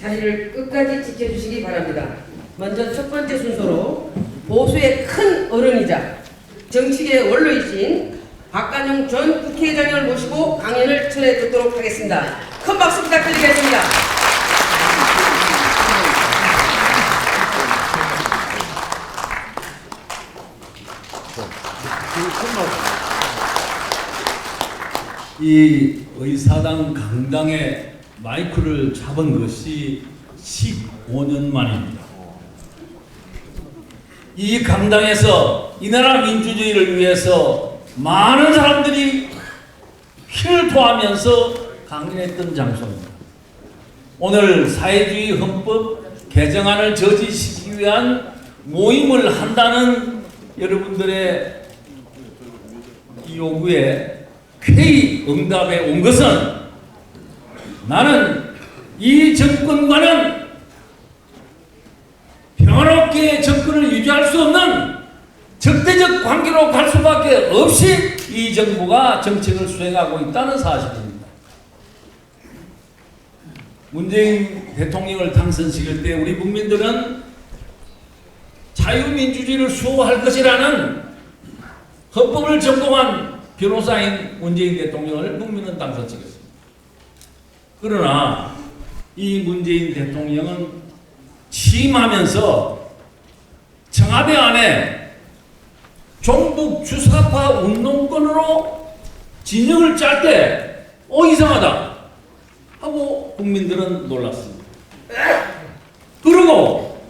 자리를 끝까지 지켜주시기 바랍니다. 먼저 첫 번째 순서로 보수의 큰 어른이자 정치계의 원로이신 박관용 전 국회의장을 모시고 강연을 전해 듣도록 하겠습니다. 큰 박수 부탁드리겠습니다. 이 의사당 강당에 마이크를 잡은 것이 15년 만입니다. 이 강당에서 이 나라 민주주의를 위해서 많은 사람들이 피를 토하면서 강연했던 장소입니다. 오늘 사회주의 헌법 개정안을 저지시키기 위한 모임을 한다는 여러분들의 이 요구에 쾌히 응답해 온 것은 나는 이 정권과는 평화롭게 정권을 유지할 수 없는 적대적 관계로 갈 수밖에 없이 이 정부가 정책을 수행하고 있다는 사실입니다. 문재인 대통령을 당선시킬 때 우리 국민들은 자유민주주의를 수호할 것이라는 헌법을 전공한 변호사인 문재인 대통령을 국민은 당선시켰습니다. 그러나 이 문재인 대통령은 취임하면서 청와대 안에 종북 주사파 운동권으로 진영을 짤 때 이상하다 하고 국민들은 놀랐습니다. 그리고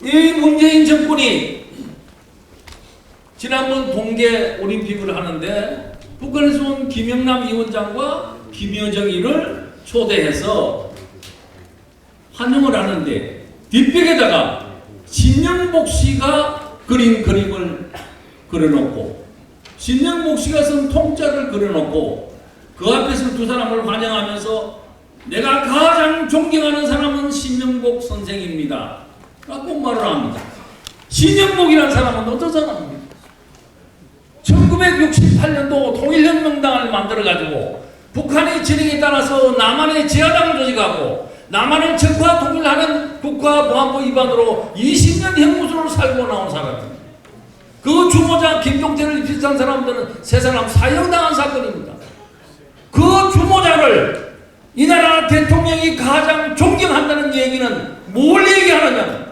이 문재인 정권이 지난번 동계올림픽을 하는데 북한에서 온 김영남 위원장과 김여정이를 초대해서 환영을 하는데 뒷벽에다가 신영복 씨가 그린 그림을 그려놓고 신영복 씨가 쓴 통짜를 그려놓고 그 앞에서 두 사람을 환영하면서 내가 가장 존경하는 사람은 신영복 선생입니다 라고 말을 합니다. 신영복이라는 사람은 어떤 사람입니까? 1968년도 통일혁명당을 만들어가지고 북한의 진행에 따라서 남한의 지하당을 조직하고 남한을 적화 통일하는 국가보안법 위반으로 20년 형무소를 살고 나온 사람입니다. 그 주모자 김종태를 비슷한 사람들은 세 사람 사형당한 사건입니다. 그 주모자를 이 나라 대통령이 가장 존경한다는 얘기는 뭘 얘기하느냐?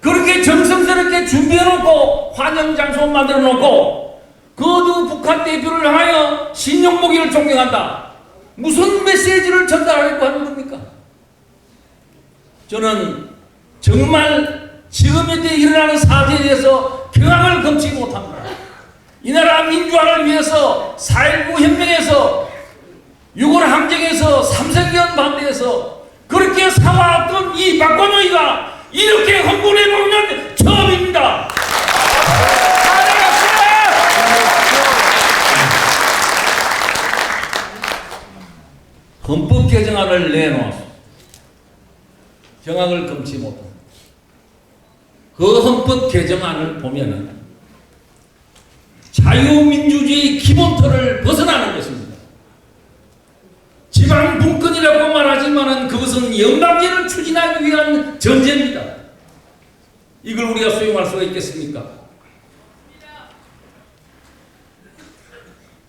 그렇게 정성스럽게 준비해놓고 환영장소 만들어놓고 그도 북한 대표를 향하여 신영복이를 존경한다. 무슨 메시지를 전달하려고 하는 겁니까? 저는 정말 지금 현재 일어나는 사태에 대해서 경악을 금치 못합니다. 이 나라 민주화를 위해서 4.19 혁명에서 6월 항쟁에서 삼성기한 반대에서 그렇게 살아왔던 이 박관용이가 이렇게 흥분해보면 처음입니다. 헌법 개정안을 내놓았습니다. 경악을 금치 못합니다. 그 헌법 개정안을 보면은 자유민주주의 기본틀을 벗어나는 것입니다. 지방 분권이라고 말하지만은 그것은 영광제를 추진하기 위한 전제입니다. 이걸 우리가 수용할 수가 있겠습니까?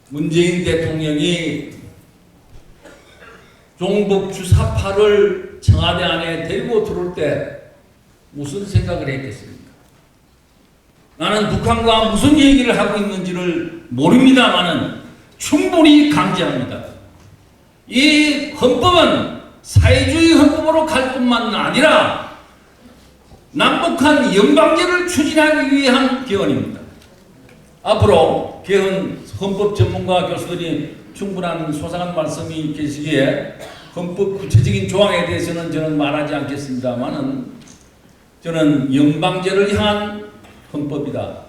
문재인 대통령이 종북 주사파를 청와대 안에 데리고 들어올 때 무슨 생각을 했겠습니까? 나는 북한과 무슨 얘기를 하고 있는지를 모릅니다만은 충분히 강제합니다. 이 헌법은 사회주의 헌법으로 갈 뿐만 아니라 남북한 연방제를 추진하기 위한 개헌입니다. 앞으로 개헌 헌법 전문가 교수들이 충분한 소상한 말씀이 계시기에 헌법 구체적인 조항에 대해서는 저는 말하지 않겠습니다만은 저는 연방제를 향한 헌법이다.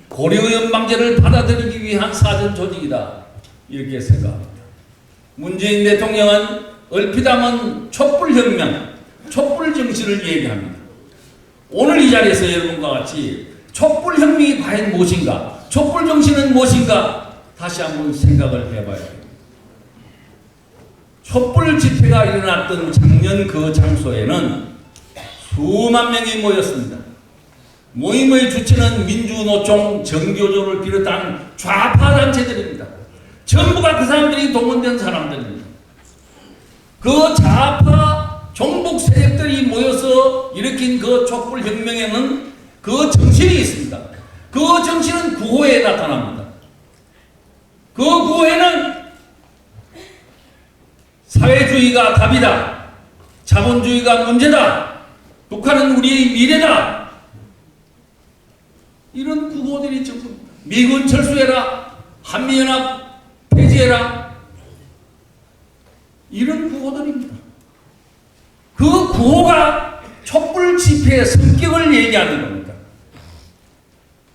고려 연방제를 받아들이기 위한 사전 조직이다. 이렇게 생각합니다. 문재인 대통령은 얼핏하면 촛불혁명, 촛불정신을 얘기합니다. 오늘 이 자리에서 여러분과 같이 촛불혁명이 과연 무엇인가, 촛불정신은 무엇인가 다시 한번 생각을 해봐야 됩니다. 촛불 집회가 일어났던 작년 그 장소에는 수만 명이 모였습니다. 모임의 주체는 민주노총, 정교조를 비롯한 좌파 단체들입니다. 전부가 그 사람들이 동원된 사람들입니다. 그 좌파 종북 세력들이 모여서 일으킨 그 촛불혁명에는 그 정신이 있습니다. 그 정신은 구호에 나타납니다. 그 구호에는 사회주의가 답이다. 자본주의가 문제다. 북한은 우리의 미래다. 이런 구호들이 전부 미군 철수해라. 한미연합 폐지해라. 이런 구호들입니다. 그 구호가 촛불 집회의 성격을 얘기하는 겁니다.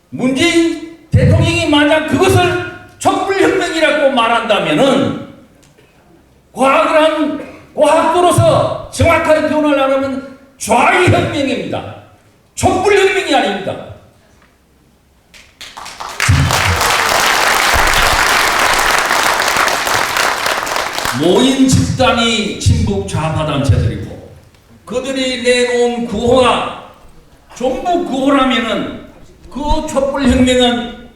문재인 대통령이 만약 그것을 촛불혁명이라고 말한다면은 과학도로서 정확하게 표현을 하려면 좌익혁명입니다. 촛불혁명이 아닙니다. 모인 집단이 친북 좌파 단체들이고 그들이 내놓은 구호가 종북 구호라면은 그 촛불혁명은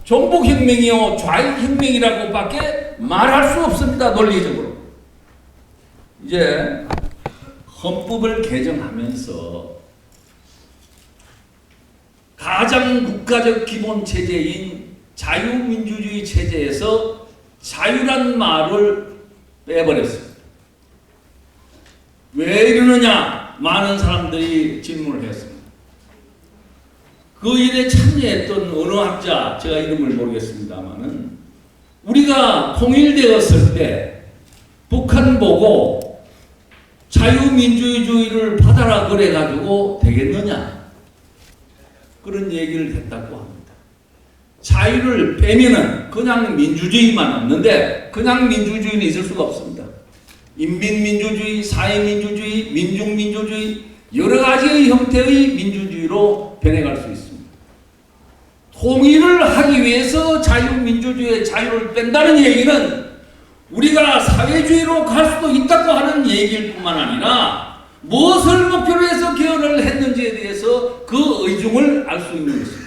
종북혁명이요 좌익혁명이라고밖에 말할 수 없습니다. 논리적으로. 이제 헌법을 개정하면서 가장 국가적 기본 체제인 자유민주주의 체제에서 자유란 말을 빼버렸습니다. 왜 이러느냐? 많은 사람들이 질문을 했습니다. 그 일에 참여했던 어느 학자, 제가 이름을 모르겠습니다만은 우리가 통일되었을 때 북한 보고 자유민주주의를 받아라 그래가지고 되겠느냐? 그런 얘기를 했다고 합니다. 자유를 빼면은 그냥 민주주의만 없는데 그냥 민주주의는 있을 수가 없습니다. 인민민주주의, 사회민주주의, 민중민주주의 여러 가지의 형태의 민주주의로 변해갈 수 있습니다. 통일을 하기 위해서 자유민주주의의 자유를 뺀다는 얘기는 우리가 사회주의로 갈 수도 있다고 하는 얘기일 뿐만 아니라 무엇을 목표로 해서 개헌을 했는지에 대해서 그 의중을 알 수 있는 것입니다.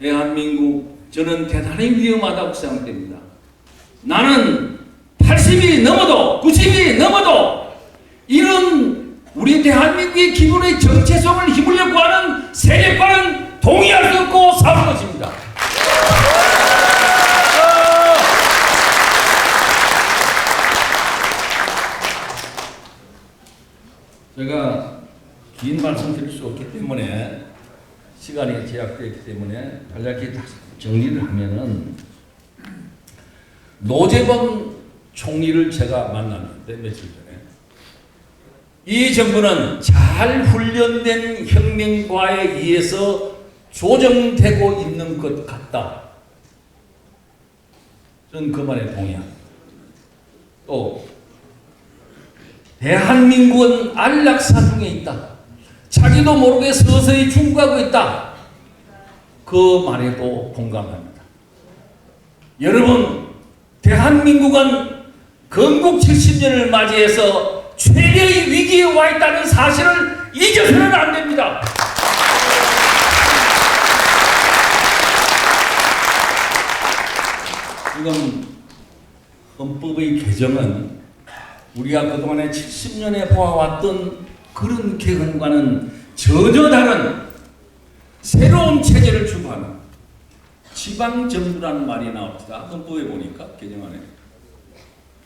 대한민국, 저는 대단히 위험하다고 생각됩니다. 나는 80이 넘어도 90이 넘어도 이런 우리 대한민국의 기본의 정체성을 힘으려고 하는 세력과는 동의할 수 없고 싸울 것입니다. 제가 긴 말씀 드릴 수 없기 때문에 시간이 제약되어 있기 때문에 간략히 정리를 하면은 노재범 총리를 제가 만났는데 며칠 전에 이 정부는 잘 훈련된 혁명과에 의해서 조정되고 있는 것 같다. 저는 그 말에 동의합니다. 또 대한민국은 안락사 중에 있다. 자기도 모르게 서서히 죽어가고 있다. 그 말에도 공감합니다. 여러분, 대한민국은 건국 70년을 맞이해서 최대의 위기에 와 있다는 사실을 잊어서는 안 됩니다. 지금 헌법의 개정은 우리가 그동안에 70년에 보아왔던 그런 개헌과는 전혀 다른 새로운 체제를 추구하는 지방정부라는 말이 나옵니다. 헌법에 보니까 개정안에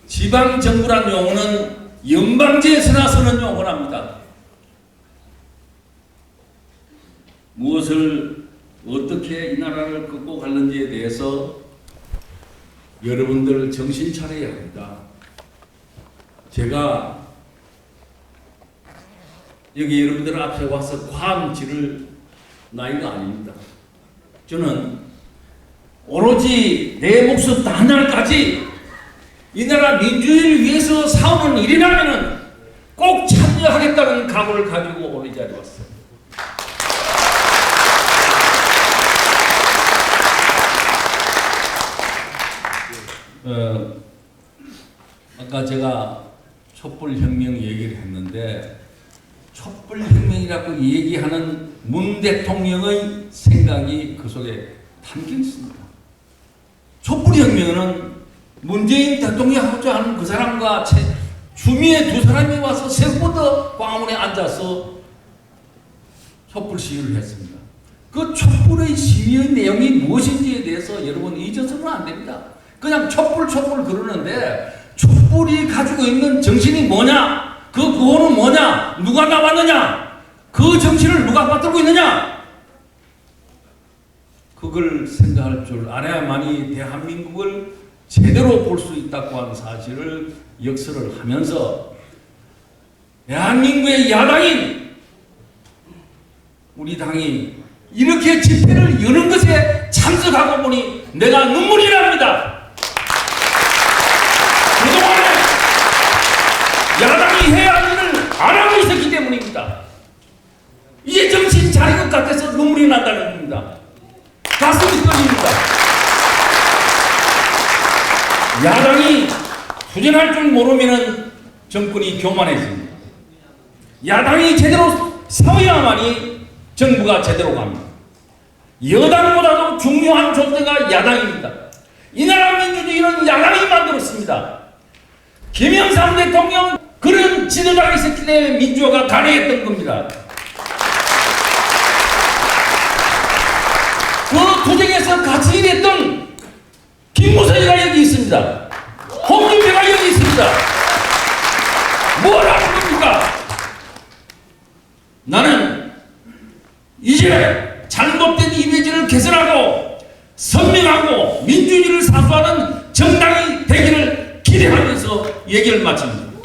지방정부란 용어는 연방제에서나 쓰는 용어랍니다. 무엇을 어떻게 이 나라를 끌고 갈는지에 대해서 여러분들 정신 차려야 합니다. 제가 여기 여러분들 앞에 와서 과음 지를 나이가 아닙니다. 저는 오로지 내 목숨 단날까지 이 나라 민주주의를 위해서 싸우는 일이라면 꼭 참여하겠다는 각오를 가지고 오늘 이 자리에 왔어요. 아까 제가 촛불혁명 얘기를 했는데 촛불혁명이라고 얘기하는 문 대통령의 생각이 그 속에 담겨 있습니다. 촛불혁명은 문재인 대통령하고자 하는 그 사람과 주미의 두 사람이 와서 세번더 광화문에 앉아서 촛불 시위를 했습니다. 그 촛불의 시위의 내용이 무엇인지에 대해서 여러분 잊어서는 안 됩니다. 그냥 촛불 그러는데 촛불이 가지고 있는 정신이 뭐냐? 그 구호는 뭐냐? 누가 나왔느냐? 그 정신을 누가 받들고 있느냐? 그걸 생각할 줄 알아야만이 대한민국을 제대로 볼 수 있다고 하는 사실을 역설을 하면서 대한민국의 야당인 우리 당이 이렇게 집회를 여는 것에 참석하고 보니 내가 눈물이 납니다. 그동안에 야당이 해야 할 일을 안 하고 있었기 때문입니다. 이제 정신 차린 것 같아서 눈물이 난다는 겁니다. 가슴이 떨립니다. 야당이 투쟁할 줄 모르면 정권이 교만해집니다. 야당이 제대로 서야만이 정부가 제대로 갑니다. 여당보다도 중요한 존재가 야당입니다. 이 나라 민주주의는 야당이 만들었습니다. 김영삼 대통령 그런 지도자가 있었기 때문에 민주화가 가능했던 겁니다. 그 투쟁에서 같이 일했던 김무성이가 여기 있습니다. 홍준표가 여기 있습니다. 뭘 하는 겁니까? 나는 이제 잘못된 이미지를 개선하고 선명하고 민주주의를 사수하는 정당이 되기를 기대하면서 얘기를 마칩니다.